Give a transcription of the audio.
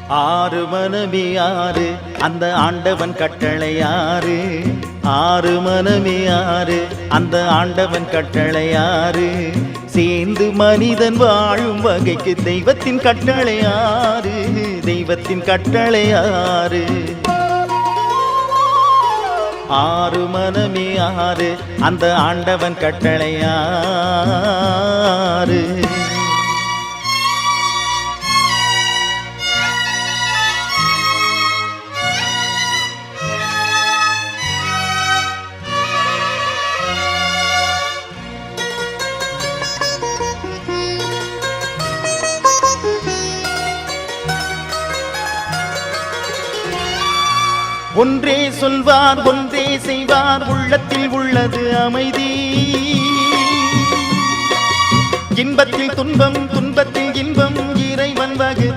ஆறு மனமே ஆறு அந்த ஆண்டவன் கட்டளை ஆறு. ஆறு மனமே ஆறு அந்த ஆண்டவன் கட்டளை ஆறு. சேர்ந்து மனிதன் வாழும் வகைக்கு தெய்வத்தின் கட்டளை ஆறு. தெய்வத்தின் கட்டளை ஆறு. ஆறு மனமே ஆறு அந்த ஆண்டவன் கட்டளை ஆறு. ஒன்றே சொல்வார் ஒன்றே செய்வார் உள்ளத்தில் உள்ளது அமைதி. இன்பத்தில் துன்பம் துன்பத்தில் இன்பம் இறைவன் வகுத்த